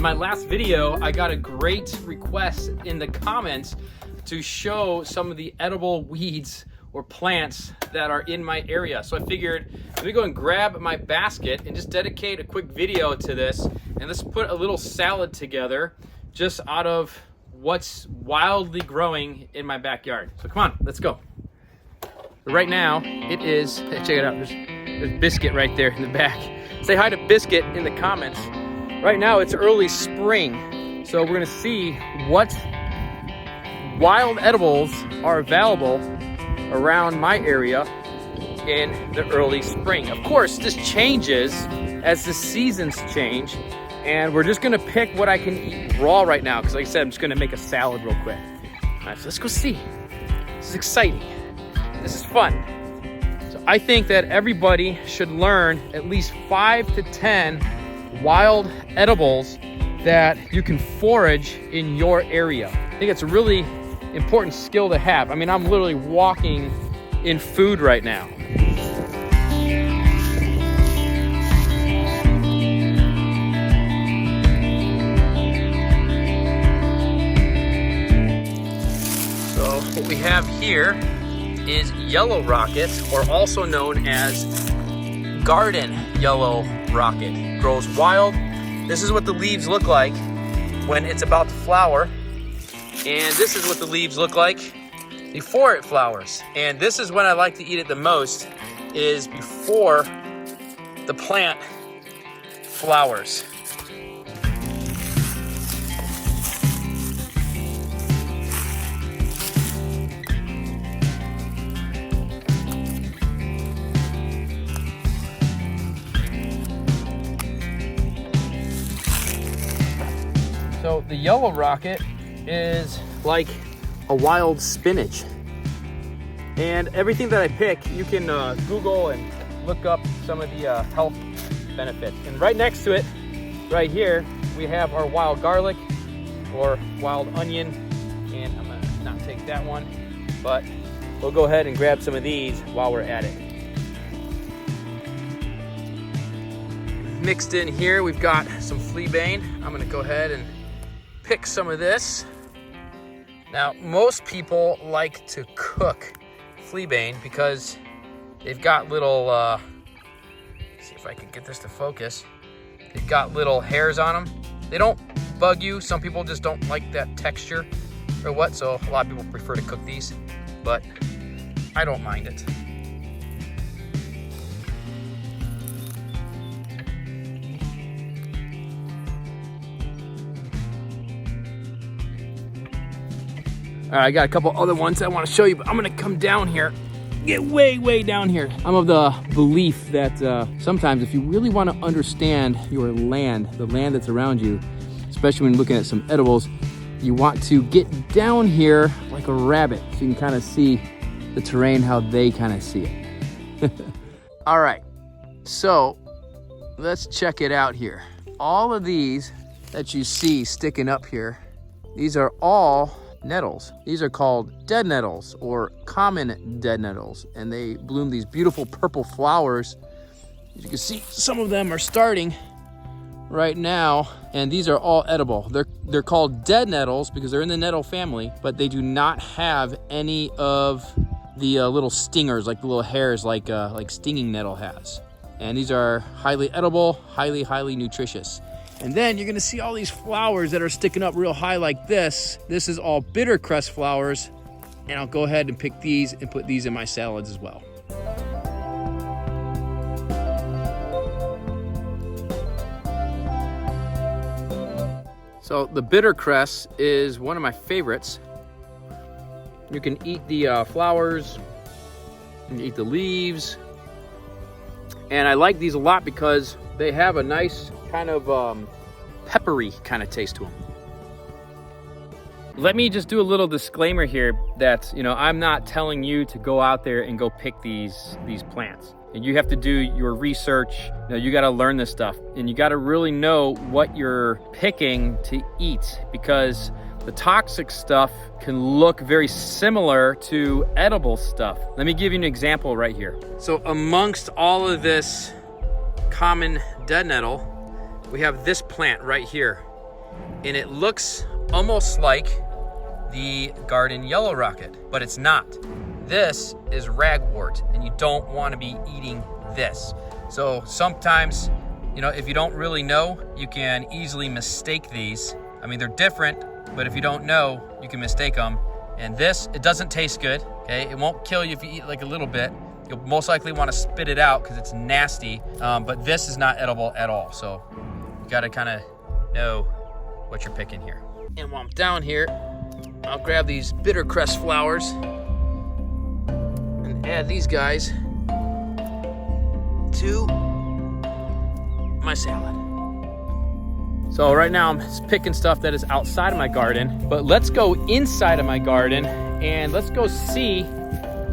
my last video, I got a great request in the comments to show some of the edible weeds or plants that are in my area. So I figured, let me go and grab my basket and just dedicate a quick video to this. And let's put a little salad together just out of what's wildly growing in my backyard. So come on, let's go. Right now, it is, check it out, there's Biscuit right there in the back. Say hi to Biscuit in the comments. Right now, it's early spring. So we're gonna see what wild edibles are available around my area in the early spring. Of course, this changes as the seasons change, and we're just gonna pick what I can eat raw right now, because like I said, I'm just gonna make a salad real quick. All right, so let's go see. This is exciting. This is fun. So I think that everybody should learn at least 5 to 10 wild edibles that you can forage in your area. I think it's a really important skill to have. I mean, I'm literally walking in food right now. So what we have here is yellow rocket, or also known as garden yellow rocket. Grows wild. This is what the leaves look like when it's about to flower. And this is what the leaves look like before it flowers. And this is when I like to eat it the most, is before the plant flowers. So the yellow rocket is like a wild spinach. And everything that I pick, you can Google and look up some of the health benefits. And right next to it, right here, we have our wild garlic or wild onion. And I'm gonna not take that one, but we'll go ahead and grab some of these while we're at it. Mixed in here, we've got some fleabane. I'm gonna go ahead and pick some of this. Now, most people like to cook fleabane because they've got little, let's see if I can get this to focus. They've got little hairs on them. They don't bug you. Some people just don't like that texture or what, so a lot of people prefer to cook these, but I don't mind it. All right, I got a couple other ones I want to show you, but I'm gonna come down here, get way down here. I'm of the belief that sometimes if you really want to understand your land, the land that's around you, especially when looking at some edibles, you want to get down here like a rabbit so you can kind of see the terrain how they kind of see it. All right, so let's check it out here. All of these that you see sticking up here, these are all nettles. These are called dead nettles or common dead nettles, and they bloom these beautiful purple flowers. As you can see, some of them are starting right now, and these are all edible. They're called dead nettles because they're in the nettle family, but they do not have any of the little stingers, like the little hairs like stinging nettle has. And these are highly edible, highly nutritious. And then you're gonna see all these flowers that are sticking up real high like this. This is all bitter crest flowers. And I'll go ahead and pick these and put these in my salads as well. So the bitter crest is one of my favorites. You can eat the flowers, you can eat the leaves. And I like these a lot because they have a nice kind of peppery kind of taste to them. Let me just do a little disclaimer here that, you know, I'm not telling you to go out there and go pick these plants. And you have to do your research. You know, you got to learn this stuff, and you got to really know what you're picking to eat, because the toxic stuff can look very similar to edible stuff. Let me give you an example right here. So amongst all of this common dead nettle, we have this plant right here. and it looks almost like the garden yellow rocket, but it's not. This is ragwort, and you don't want to be eating this. So sometimes, you know, if you don't really know, you can easily mistake these. I mean, they're different, but if you don't know, you can mistake them. And this, it doesn't taste good, okay? It won't kill you if you eat like a little bit. You'll most likely want to spit it out because it's nasty, but this is not edible at all. So you gotta kind of know what you're picking here. And while I'm down here, I'll grab these bitter crest flowers and add these guys to my salad. So right now I'm just picking stuff that is outside of my garden, but let's go inside of my garden and let's go see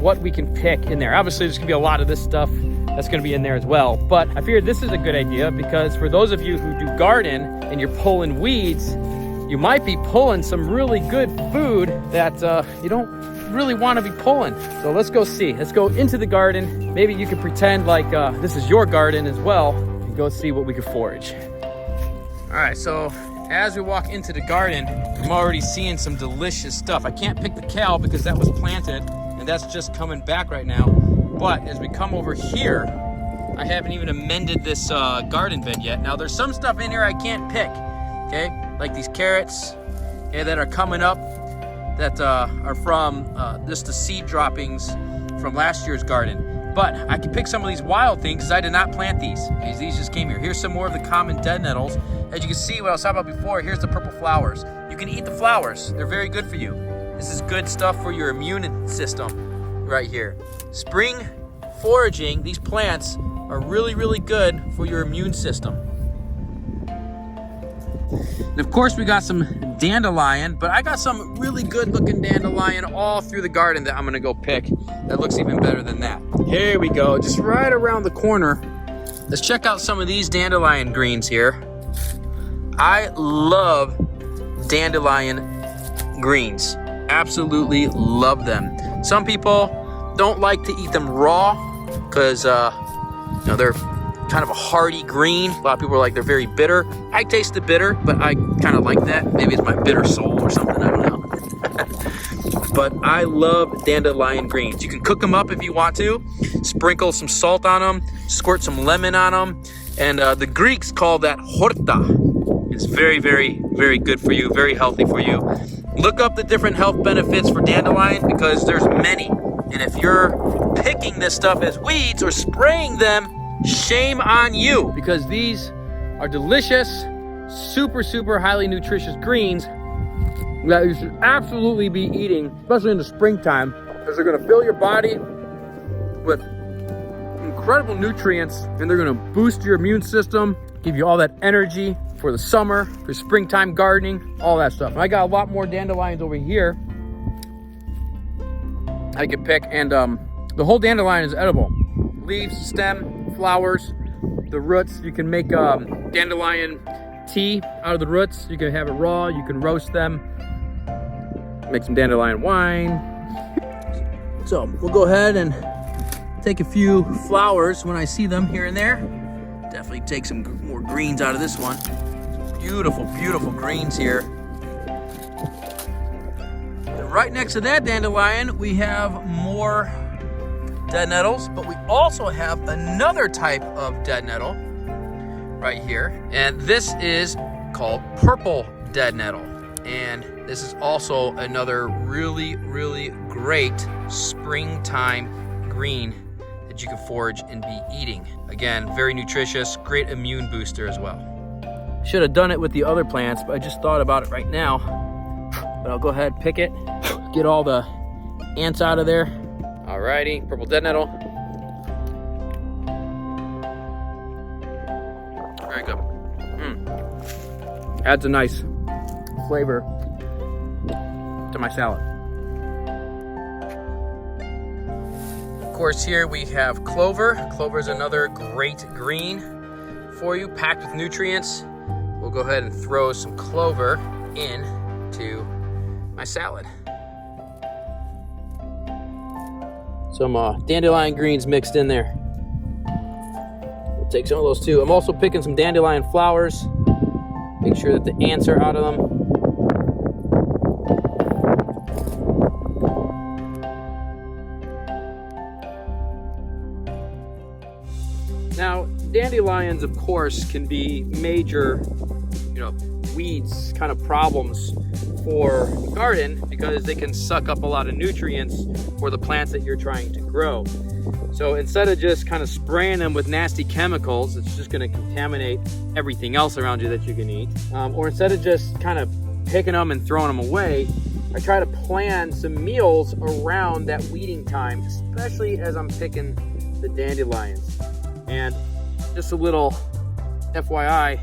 what we can pick in there. Obviously there's gonna be a lot of this stuff that's gonna be in there as well, but I figured this is a good idea because for those of you who do garden and you're pulling weeds, you might be pulling some really good food that you don't really want to be pulling. So let's go see. Let's go into the garden. Maybe you can pretend like this is your garden as well and go see what we can forage. All right, so as we walk into the garden, I'm already seeing some delicious stuff. I can't pick the kale because that was planted and that's just coming back right now. But as we come over here, I haven't even amended this garden bed yet. Now there's some stuff in here I can't pick, okay? Like these carrots that are coming up that are from just the seed droppings from last year's garden. But I can pick some of these wild things because I did not plant these. These just came here. Here's some more of the common dead nettles. As you can see, what I was talking about before, here's the purple flowers. You can eat the flowers. They're very good for you. This is good stuff for your immune system right here. Spring foraging, these plants are really, really good for your immune system. And of course we got some dandelion, but I got some really good looking dandelion all through the garden that I'm gonna go pick. That looks even better than that. Here we go, just right around the corner. Let's check out some of these dandelion greens here. I love dandelion greens. Absolutely love them. Some people don't like to eat them raw because you know, they're kind of a hearty green. A lot of people are like they're very bitter. I taste the bitter, but I kind of like that. Maybe it's my bitter soul or something, I don't know. But I love dandelion greens. You can cook them up if you want to. Sprinkle some salt on them, squirt some lemon on them. And the Greeks call that horta. It's very, very, very good for you, very healthy for you. Look up the different health benefits for dandelion because there's many. And if you're picking this stuff as weeds or spraying them, shame on you, because these are delicious, super, super highly nutritious greens that you should absolutely be eating, especially in the springtime, because they're gonna fill your body with incredible nutrients and they're gonna boost your immune system, give you all that energy for the summer, for springtime gardening, all that stuff. And I got a lot more dandelions over here I can pick, and the whole dandelion is edible. Leaves, stem, flowers, the roots. You can make dandelion tea out of the roots. You can have it raw, you can roast them, make some dandelion wine. So we'll go ahead and take a few flowers when I see them here and there. Definitely take some more greens out of this one. Beautiful, beautiful greens here. And right next to that dandelion, we have more dead nettles, but we also have another type of dead nettle right here. And this is called purple dead nettle. And this is also another really, really great springtime green that you can forage and be eating. Again, very nutritious, great immune booster as well. Should have done it with the other plants, but I just thought about it right now. But I'll go ahead, pick it, get all the ants out of there. Alrighty, purple dead nettle. Very good. Adds a nice flavor to my salad. Of course, here we have clover. Clover is another great green for you, packed with nutrients. We'll go ahead and throw some clover into my salad. Some dandelion greens mixed in there. We'll take some of those too. I'm also picking some dandelion flowers. Make sure that the ants are out of them. Now, dandelions, of course, can be major, weeds, kind of problems for the garden because they can suck up a lot of nutrients for the plants that you're trying to grow. So instead of just kind of spraying them with nasty chemicals, it's just going to contaminate everything else around you that you can eat. Or instead of just kind of picking them and throwing them away, I try to plan some meals around that weeding time, especially as I'm picking the dandelions. And just a little FYI,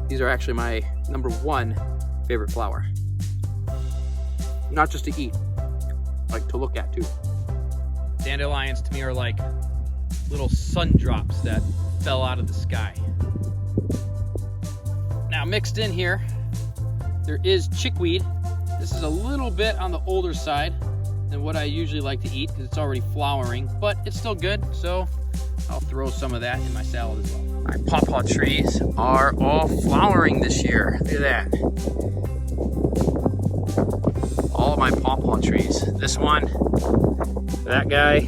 these are actually my #1 favorite flower. Not just to eat, like to look at too. Dandelions to me are like little sun drops that fell out of the sky. Now mixed in here, there is chickweed. This is a little bit on the older side than what I usually like to eat because it's already flowering, but it's still good, so I'll throw some of that in my salad as well. My pawpaw trees are all flowering this year. Look at that. All of my pawpaw trees. This one, that guy,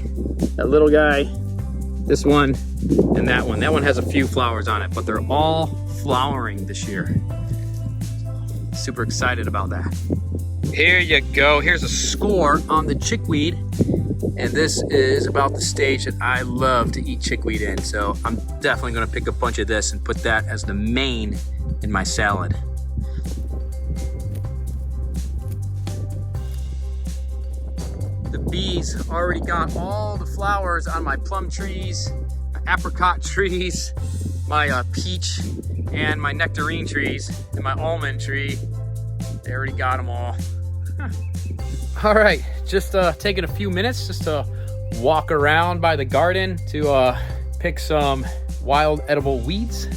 that little guy, this one, and that one. That one has a few flowers on it, but they're all flowering this year. Super excited about that. Here you go. Here's a score on the chickweed. And this is about the stage that I love to eat chickweed in. So I'm definitely gonna pick a bunch of this and put that as the main in my salad. The bees already got all the flowers on my plum trees, my apricot trees, my peach and my nectarine trees, and my almond tree. They already got them all. All right, just taking a few minutes just to walk around by the garden to pick some wild edible weeds.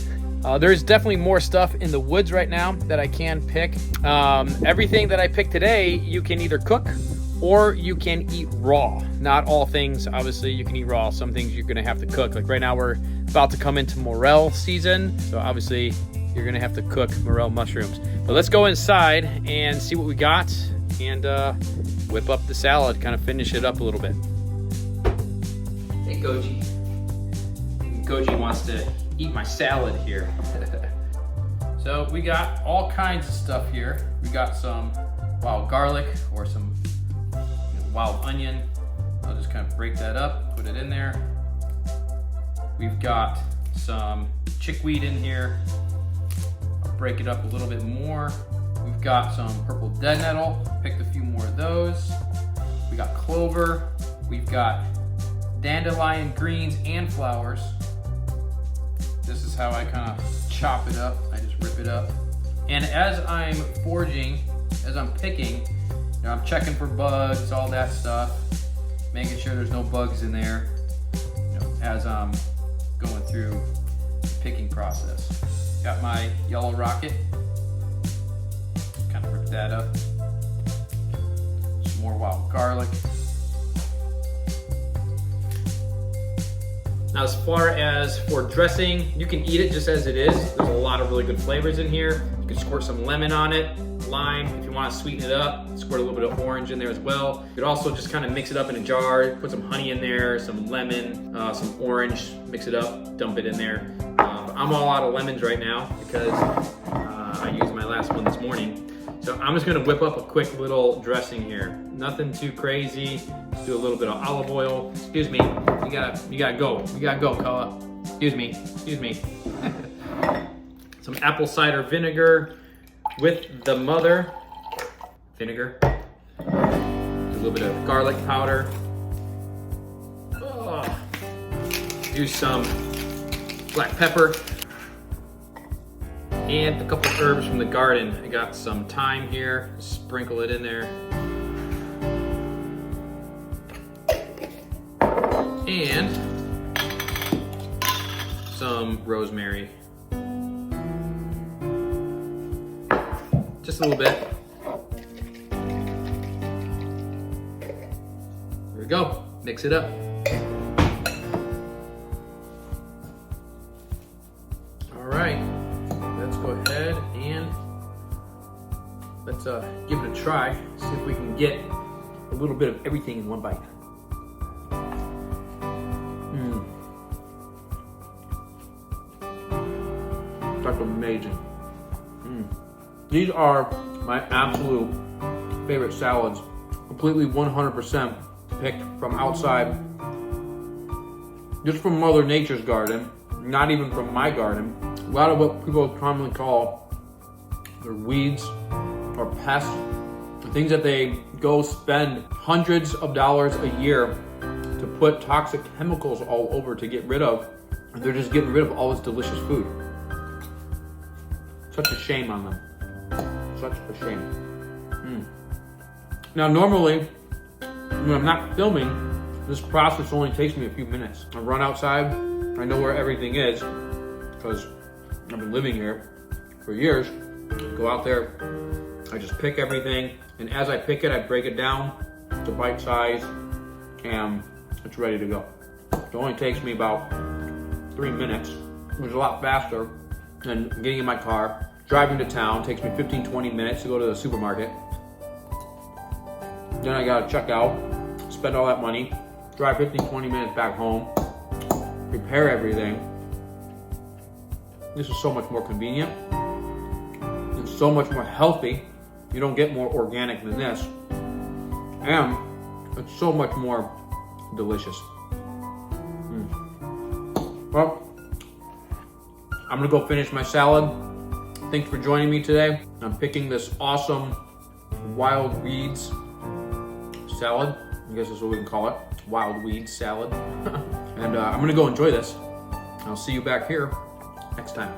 There's definitely more stuff in the woods right now that I can pick. Everything that I picked today, you can either cook or you can eat raw. Not all things, obviously, you can eat raw. Some things you're gonna have to cook. Like right now, we're about to come into morel season, so obviously you're gonna have to cook morel mushrooms. But let's go inside and see what we got and whip up the salad, kind of finish it up a little bit. Hey, Goji. Goji wants to eat my salad here. So we got all kinds of stuff here. We got some wild garlic or some wild onion. I'll just kind of break that up, put it in there. We've got some chickweed in here. I'll break it up a little bit more. We've got some purple dead nettle, picked a few more of those. We got clover. We've got dandelion greens and flowers. This is how I kind of chop it up. I just rip it up. And as I'm foraging, as I'm picking, I'm checking for bugs, all that stuff, making sure there's no bugs in there, as I'm going through the picking process. Got my yellow rocket. Kind of rip that up. Some more wild garlic. Now, as far as for dressing, you can eat it just as it is. There's a lot of really good flavors in here. You can squirt some lemon on it, lime. If you want to sweeten it up, squirt a little bit of orange in there as well. You could also just kind of mix it up in a jar, put some honey in there, some lemon, some orange, mix it up, dump it in there. I'm all out of lemons right now because I used my last one this morning. So I'm just gonna whip up a quick little dressing here. Nothing too crazy. Just do a little bit of olive oil. Excuse me, you gotta go, Koa. Excuse me. Some apple cider vinegar with the mother vinegar. A little bit of garlic powder. Use some black pepper. And a couple of herbs from the garden. I got some thyme here, sprinkle it in there. And some rosemary. Just a little bit. There we go, mix it up. All right. Let's go ahead try, see if we can get a little bit of everything in one bite. That's amazing. These are my absolute favorite salads. Completely 100% picked from outside, just from Mother Nature's garden, not even from my garden. A lot of what people commonly call their weeds or pests, things that they go spend hundreds of dollars a year to put toxic chemicals all over to get rid of, and they're just getting rid of all this delicious food. Such a shame on them. Such a shame. Now normally, when I'm not filming, this process only takes me a few minutes. I run outside, I know where everything is, because I've been living here for years. Go out there, I just pick everything, and as I pick it, I break it down to bite size, and it's ready to go. It only takes me about 3 minutes, which is a lot faster than getting in my car, driving to town. Takes me 15-20 minutes to go to the supermarket. Then I gotta check out, spend all that money, drive 15-20 minutes back home, prepare everything. This is so much more convenient. It's so much more healthy. You don't get more organic than this. And it's so much more delicious. Well, I'm gonna go finish my salad. Thanks for joining me today. I'm picking this awesome wild weeds salad. I guess that's what we can call it. Wild weed salad. And I'm gonna go enjoy this. I'll see you back here next time.